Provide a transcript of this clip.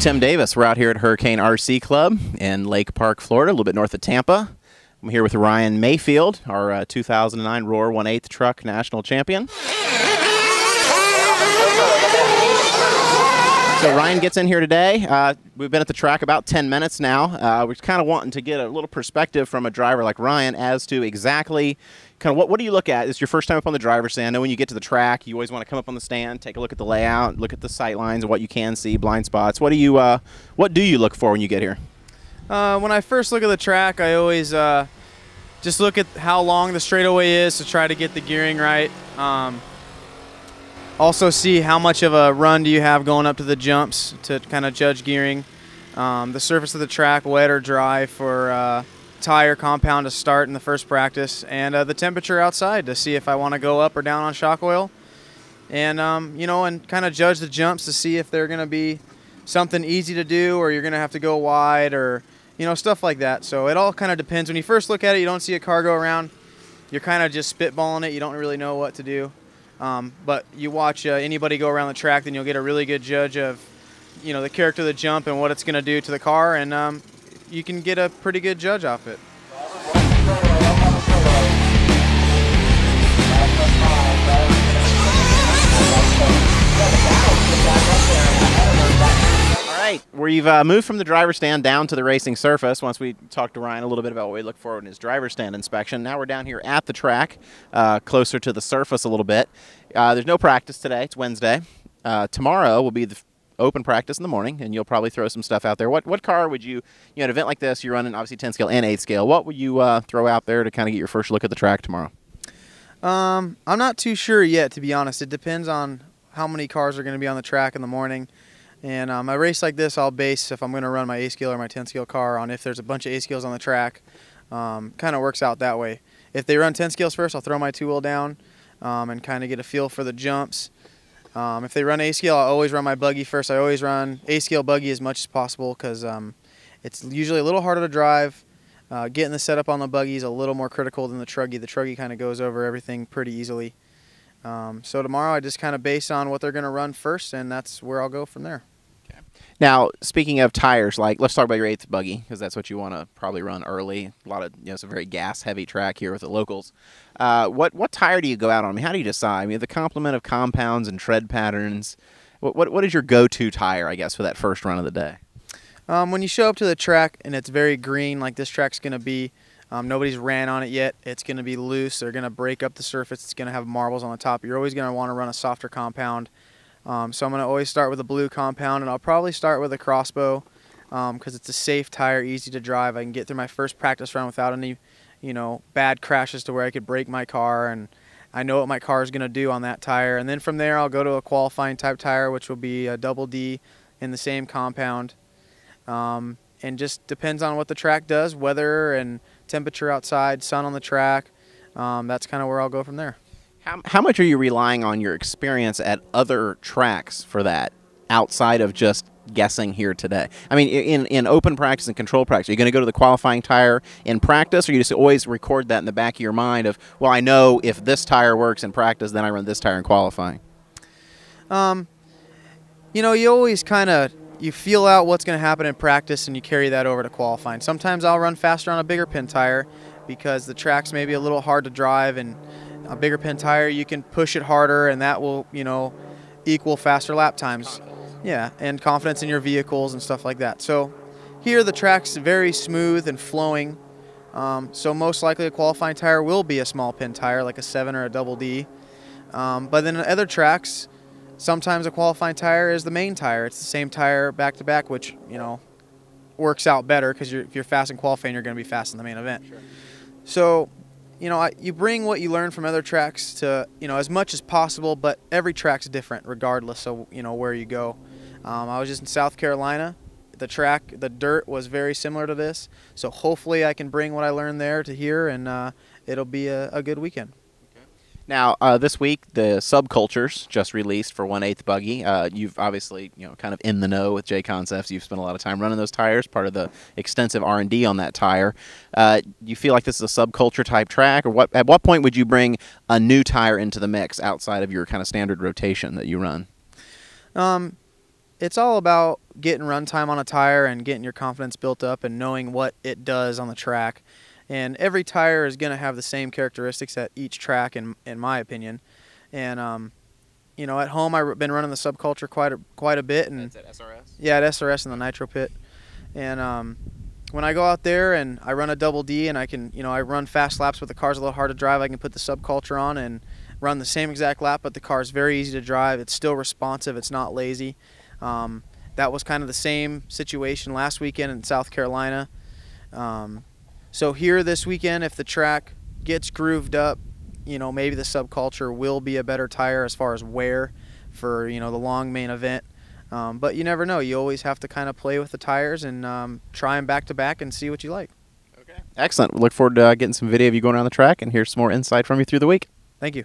Tim Davis. We're out here at Hurricane RC Club in Lake Park, Florida, a little bit north of Tampa. I'm here with Ryan Maifield, our 2009 Roar 1/8 Truck National Champion. So Ryan gets in here today. We've been at the track about 10 minutes now. We're kind of wanting to get a little perspective from a driver like Ryan as to exactly kind of what do you look at? It's your first time up on the driver's stand. I know when you get to the track, you always want to come up on the stand, take a look at the layout, look at the sight lines and what you can see, blind spots. What do you look for when you get here? When I first look at the track, I always just look at how long the straightaway is to try to get the gearing right. Also see how much of a run do you have going up to the jumps to kind of judge gearing. The surface of the track, wet or dry for tire compound to start in the first practice, and the temperature outside to see if I want to go up or down on shock oil. And, you know, and kind of judge the jumps to see if they're going to be something easy to do or you're going to have to go wide or, you know, stuff like that. So it all kind of depends. When you first look at it, you don't see a car go around. You're kind of just spitballing it. You don't really know what to do. But you watch anybody go around the track, then you'll get a really good judge of, you know, the character of the jump and what it's going to do to the car, and you can get a pretty good judge off it. All right, we've moved from the driver's stand down to the racing surface once we talked to Ryan a little bit about what we look for in his driver's stand inspection. Now we're down here at the track, closer to the surface a little bit. There's no practice today. It's Wednesday. Tomorrow will be the open practice in the morning, and you'll probably throw some stuff out there. What car would you know, an event like this, you're running obviously 10 scale and 8 scale, what would you throw out there to kind of get your first look at the track tomorrow? I'm not too sure yet, to be honest. It depends on how many cars are going to be on the track in the morning. And a race like this, I'll base if I'm going to run my 8 scale or my 10 scale car on if there's a bunch of 8 scales on the track. Kind of works out that way. If they run 10 scales first, I'll throw my 2-wheel down and kind of get a feel for the jumps. If they run 8 scale, I'll always run my buggy first. I always run 8 scale buggy as much as possible because it's usually a little harder to drive. Getting the setup on the buggy is a little more critical than the truggy. The truggy kind of goes over everything pretty easily. So tomorrow I just kind of base on what they're going to run first, and that's where I'll go from there. Okay. Now, speaking of tires, like let's talk about your 8th buggy because that's what you want to probably run early. A lot of, you know, it's a very gas-heavy track here with the locals. What tire do you go out on? I mean, how do you decide? I mean, the complement of compounds and tread patterns. What is your go-to tire, I guess, for that first run of the day? When you show up to the track and it's very green, like this track's going to be, nobody's ran on it yet. It's going to be loose. They're going to break up the surface. It's going to have marbles on the top. You're always going to want to run a softer compound. So I'm going to always start with a blue compound, and I'll probably start with a crossbow because it's a safe tire, easy to drive. I can get through my first practice run without any, you know, bad crashes to where I could break my car, and I know what my car is going to do on that tire. And then from there, I'll go to a qualifying type tire, which will be a double D in the same compound. And just depends on what the track does, weather and temperature outside, sun on the track. That's kind of where I'll go from there. How much are you relying on your experience at other tracks for that, outside of just guessing here today? I mean, in open practice and control practice, are you going to go to the qualifying tire in practice, or you just always record that in the back of your mind of, well, I know if this tire works in practice, then I run this tire in qualifying? You know, you always kind of, you feel out what's going to happen in practice and you carry that over to qualifying. Sometimes I'll run faster on a bigger pin tire because the track's maybe a little hard to drive, and a bigger pin tire, you can push it harder, and that will, you know, equal faster lap times. Yeah, and confidence in your vehicles and stuff like that. So here the track's very smooth and flowing. So most likely a qualifying tire will be a small pin tire like a 7 or a double D. But then in other tracks, sometimes a qualifying tire is the main tire. It's the same tire back to back, which, you know, works out better because if you're fast in qualifying, you're going to be fast in the main event. Sure. So, you know, you bring what you learn from other tracks to, you know, as much as possible, but every track's different regardless of, you know, where you go. I was just in South Carolina. The track, the dirt was very similar to this, so hopefully I can bring what I learned there to here, and it'll be a good weekend. Now, this week, the Subcultures just released for 1/8 buggy. You've obviously, you know, kind of in the know with JConcepts. You've spent a lot of time running those tires, part of the extensive R&D on that tire. You feel like this is a subculture type track, or at what point would you bring a new tire into the mix outside of your kind of standard rotation that you run? It's all about getting run time on a tire and getting your confidence built up and knowing what it does on the track. And every tire is going to have the same characteristics at each track, in my opinion. And you know, at home I've been running the Subculture quite a bit. And that's at SRS? Yeah, at SRS in the Nitro Pit. And when I go out there and I run a double D and I can, you know, I run fast laps, but the car's a little hard to drive, I can put the Subculture on and run the same exact lap, but the car's very easy to drive. It's still responsive. It's not lazy. That was kind of the same situation last weekend in South Carolina. So here this weekend, if the track gets grooved up, you know, maybe the Subculture will be a better tire as far as wear for, you know, the long main event. But you never know. You always have to kind of play with the tires and try them back to back and see what you like. Okay. Excellent. We look forward to getting some video of you going around the track and hear some more insight from you through the week. Thank you.